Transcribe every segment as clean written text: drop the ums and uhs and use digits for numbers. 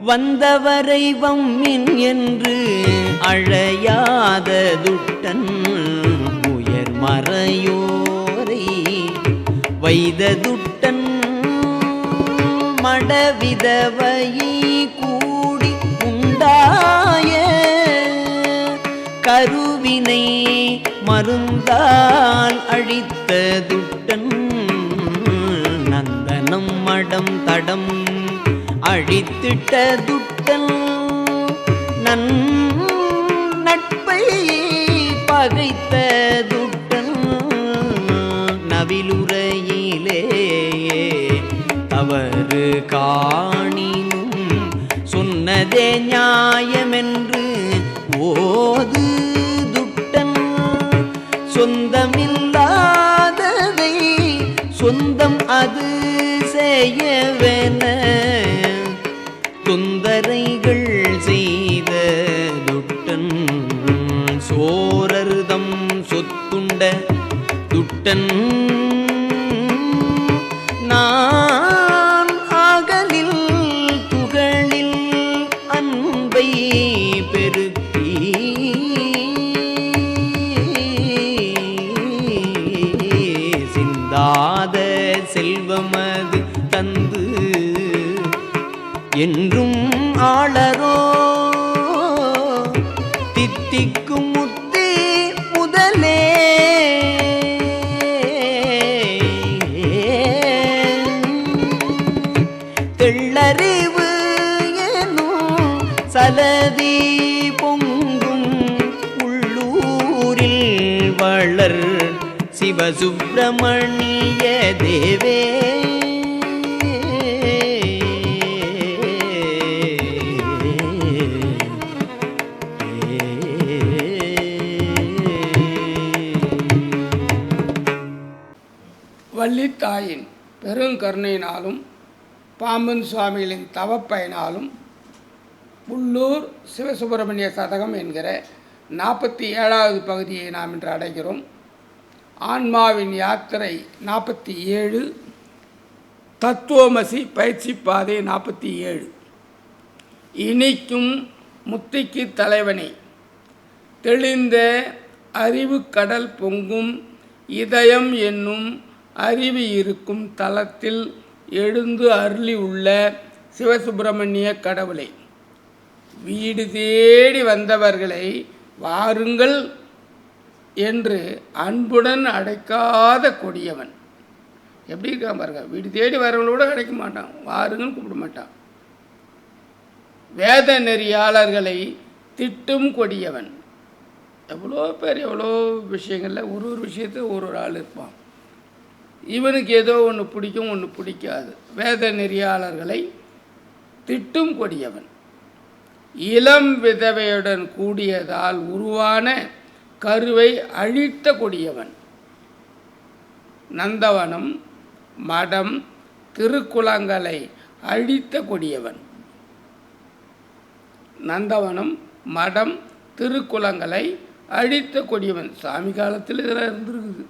வந்தவரை வம்மின் என்று அழையாத துட்டன் உயர் மறையோரை வைத துட்டன் மடவிதவையை கூடி உண்டாய கருவினை மருந்தால் அழித்த துட்டன் நந்தனம் மடம் தடம் அழித்திட்ட துட்டன் நட்பை பகைத்த துட்டன் நவிலுரையிலே தவறு காணினும் சொன்னதே நியாயமென்று ஓது துட்டன் சொந்தமில்லாததை சொந்தம் அது செய்யவென தொந்தரைகள் செய்த துட்டன் சோரர்தம் சொத்துண்ட துட்டன் நான் ஆகலில் துகளில் அன்பை பெருக்கி சிந்தாத செல்வமது தந்து என்றும் ஆளரோ தித்திக்கும் முத்தே முதலே தெள்ளறிவு எனும் சலதி பொங்கும் உள்ளூரில் வளர் சிவசுப்பிரமணிய தேவே வள்ளித்தாயின் பெருங்கருணையினாலும் பாம்பன் சுவாமிகளின் தவப்பயனாலும் உள்ளூர் சிவசுப்பிரமணிய சதகம் என்கிற 47வது பகுதியை நாம் இன்று அடைகிறோம். ஆன்மாவின் யாத்திரை 47, தத்துவமசி பயிற்சி பாதை 47. இனிக்கும் முத்திக்கு தலைவனே, தெளிந்த அறிவு கடல் பொங்கும் இதயம் என்னும் அறிவு இருக்கும் தலத்தில் எழுந்து அருளி உள்ள சிவசுப்பிரமணிய கடவுளை, வீடு தேடி வந்தவர்களை வாருங்கள் என்று அன்புடன் அழைக்காத கொடியவன். எப்படி இருக்கா பாருங்க, வீடு தேடி வரவங்களோட அழைக்க மாட்டான், வாருங்கன்னு கூப்பிட மாட்டான். வேத நெறியாளர்களை திட்டும் கொடியவன். எவ்வளோ பேர் எவ்வளோ விஷயங்களில் ஒரு விஷயத்தை ஒரு ஆள் இருப்பான். இவனுக்கு ஏதோ ஒன்று பிடிக்கும், ஒன்று பிடிக்காது. வேத நெறியாளர்களை திட்டும் கொடியவன். இளம் விதவையுடன் கூடியதால் உருவான கருவை அழித்த கொடியவன். நந்தவனம் மடம் திருக்குளங்களை அழித்த கொடியவன். நந்தவனம் மடம் திருக்குளங்களை அழித்த கொடியவன். சாமி காலத்தில் இதெல்லாம் இருந்திருக்குது.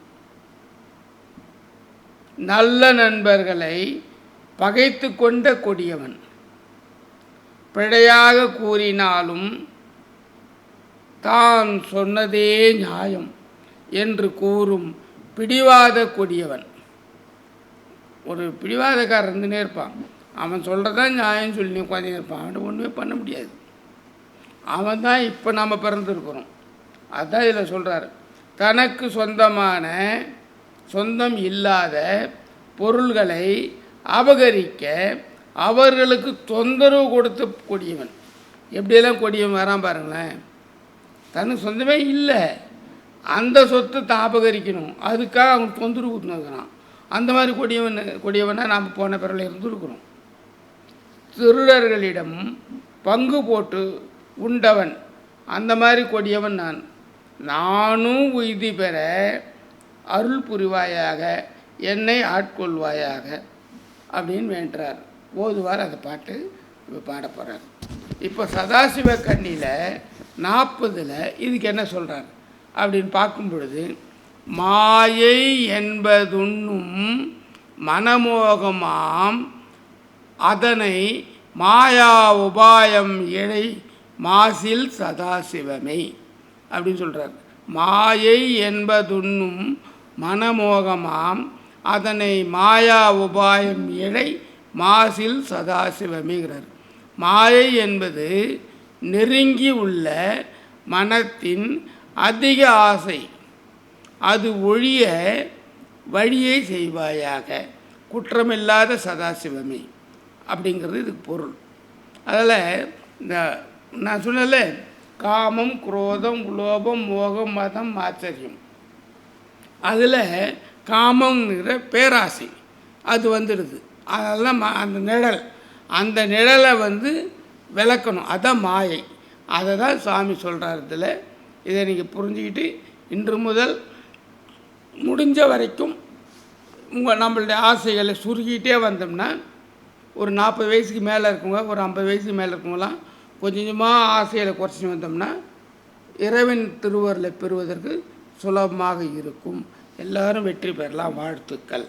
நல்ல நண்பர்களை பகைத்து கொண்ட கொடியவன். பிழையாக கூறினாலும் தான் சொன்னதே நியாயம் என்று கூறும் பிடிவாத கொடியவன். ஒரு பிடிவாதக்காரர் இருந்துனே இருப்பான். அவன் சொல்கிறதான் நியாயம் சொல்லி நீ உட்காந்து இருப்பான். அவன் ஒன்றுமே பண்ண முடியாது. அவன் தான் இப்போ நாம் பிறந்திருக்கிறோம். அதுதான் இதில் சொல்கிறார். தனக்கு சொந்தம் இல்லாத பொருள்களை அபகரிக்க அவர்களுக்கு தொந்தரவு கொடுத்த கொடியவன். எப்படியெல்லாம் கொடியவன் வரான் பாருங்களேன். தனக்கு சொந்தமே இல்லை, அந்த சொத்தை தான் அபகரிக்கணும், அதுக்காக அவங்க தொந்தரவு கொடுத்துருக்கிறான். அந்த மாதிரி கொடியவனாக நாம் போன பிறகு இருந்துருக்கிறோம். திருடர்களிடம் பங்கு போட்டு உண்டவன். அந்த மாதிரி கொடியவன் நானும் உய்தி பெற அருள் புரிவாயாக, என்னை ஆட்கொள்வாயாக அப்படின்னு வேண்டுறார். ஓதுவார் அந்த பாட்டு இப்போ பாட போகிறார். இப்போ சதாசிவ கண்ணியில் 40 இதுக்கு என்ன சொல்கிறார் அப்படின்னு பார்க்கும் பொழுது, மாயை என்பதுன்னும் மனமோகமாம் அதனை மாயா உபாயம் இழை மாசில் சதாசிவமே அப்படின்னு சொல்கிறார். மாயை என்பதுன்னும் மனமோகமாம் அதனை மாயா உபாயம் இழை மாசில் சதாசிவமேங்கிறார். மாயை என்பது நெருங்கி உள்ள மனத்தின் அதிக ஆசை, அது ஒழிய வழியை செய்வாயாக குற்றமில்லாத சதாசிவமே அப்படிங்கிறது இதுக்கு பொருள். அதில் இந்த நான் சொன்னல காமம், குரோதம், லோபம், மோகம், மதம், ஆச்சரியம், அதில் காமங்கிற பேராசை அது வந்துடுது. அதெல்லாம் அந்த நிழலை விளக்கணும், அதான் மாயை. அதை தான் சாமி சொல்கிறார் இதில். இதை நீங்கள் புரிஞ்சுக்கிட்டு இன்று முதல் முடிஞ்ச வரைக்கும் நம்மளுடைய ஆசைகளை சுருக்கிட்டே வந்தோம்னா, ஒரு 40 வயசுக்கு மேலே இருக்கவங்க, ஒரு 50 வயசுக்கு மேலே இருக்கவங்களாம் கொஞ்சம் கொஞ்சமாக ஆசைகளை குறைச்சிட்டு வந்தோம்னா இறைவன் திருவருளை பெறுவதற்கு சுலபமாக இருக்கும். எல்லாரும் வெற்றி பெறலாம். வாழ்த்துக்கள்.